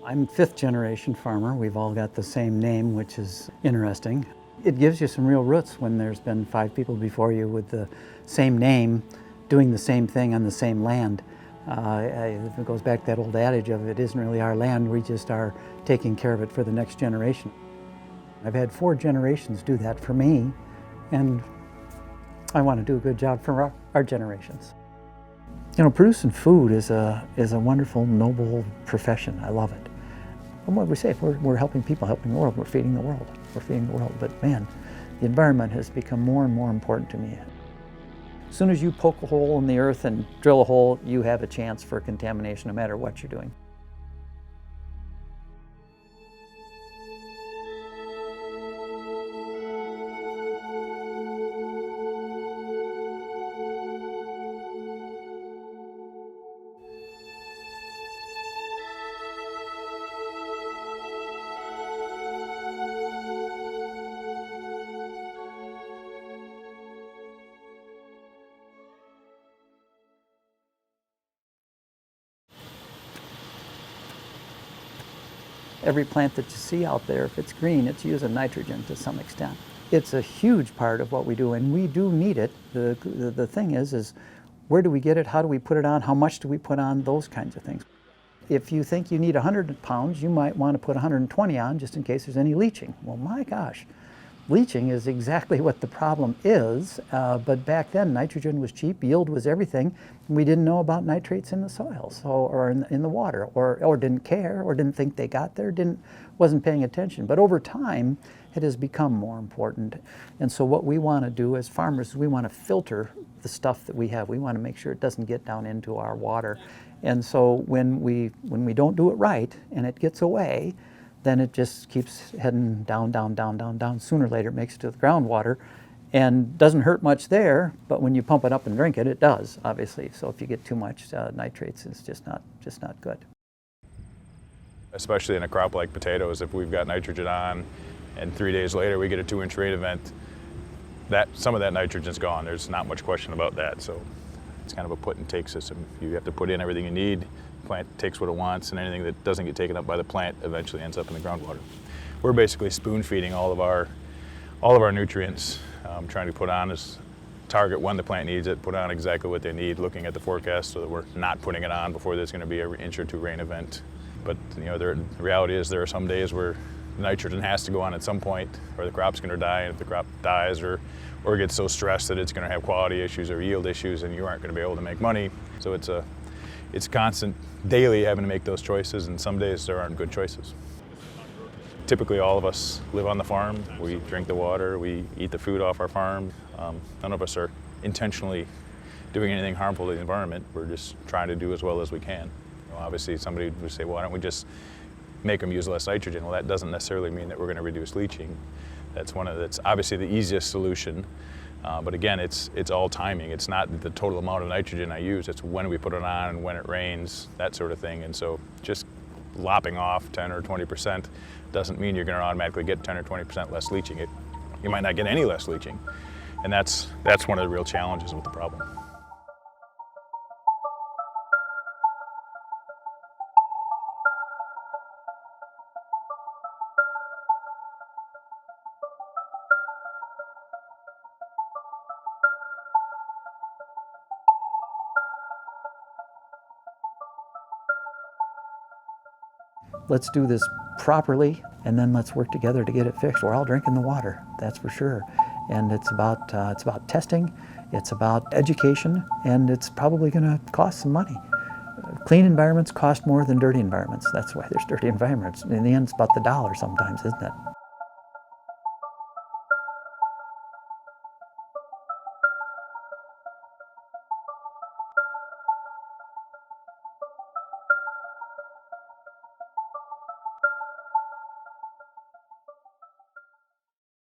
I'm fifth generation farmer. We've all got the same name, which is interesting. It gives you some real roots when there's been 5 people before you with the same name doing the same thing on the same land. It goes back to that old adage of it isn't really our land, we just are taking care of it for the next generation. I've had 4 generations do that for me, and I want to do a good job for our generations. You know, producing food is a wonderful, noble profession. I love it. And what we say, if we're helping people, helping the world, we're feeding the world. We're feeding the world. But man, the environment has become more and more important to me. As soon as you poke a hole in the earth and drill a hole, you have a chance for contamination no matter what you're doing. Every plant that you see out there, if it's green, it's using nitrogen to some extent. It's a huge part of what we do, and we do need it. The thing is where do we get it? How do we put it on? How much do we put on? Those kinds of things. If you think you need 100 pounds, you might want to put 120 on just in case there's any leaching. Well, my gosh, leaching is exactly what the problem is, but back then nitrogen was cheap, yield was everything. We didn't know about nitrates in the soil, or in the water, or didn't care, or didn't think they got there, wasn't paying attention. But over time, it has become more important. And so what we want to do as farmers is we want to filter the stuff that we have. We want to make sure it doesn't get down into our water. And so when we don't do it right and it gets away, then it just keeps heading down, down, down, down, down. Sooner or later it makes it to the groundwater and doesn't hurt much there, but when you pump it up and drink it, it does, obviously. So if you get too much nitrates, it's just not good. Especially in a crop like potatoes, if we've got nitrogen on and 3 days later we get a 2-inch rain event, some of that nitrogen's gone. There's not much question about that. So it's kind of a put and take system. You have to put in everything you need. The plant takes what it wants, and anything that doesn't get taken up by the plant eventually ends up in the groundwater. We're basically spoon feeding all of our nutrients, trying to put on is target when the plant needs it, put on exactly what they need, looking at the forecast so that we're not putting it on before there's going to be an inch or 2 rain event. But you know, the reality is there are some days where nitrogen has to go on at some point, or the crop's going to die, and if the crop dies or gets so stressed that it's going to have quality issues or yield issues, and you aren't going to be able to make money. So it's constant, daily having to make those choices, and some days there aren't good choices. Typically all of us live on the farm, we drink the water, we eat the food off our farm. None of us are intentionally doing anything harmful to the environment. We're just trying to do as well as we can. You know, obviously somebody would say, well, why don't we just make them use less nitrogen? Well, that doesn't necessarily mean that we're going to reduce leaching. That's obviously the easiest solution. But again, it's all timing. It's not the total amount of nitrogen I use, it's when we put it on and when it rains, that sort of thing. And so just lopping off 10 or 20% doesn't mean you're going to automatically get 10 or 20% less leaching. You might not get any less leaching. And that's one of the real challenges with the problem. Let's do this properly, and then let's work together to get it fixed. We're all drinking the water, that's for sure. And it's about testing, it's about education, and it's probably going to cost some money. Clean environments cost more than dirty environments. That's why there's dirty environments. In the end, it's about the dollar sometimes, isn't it?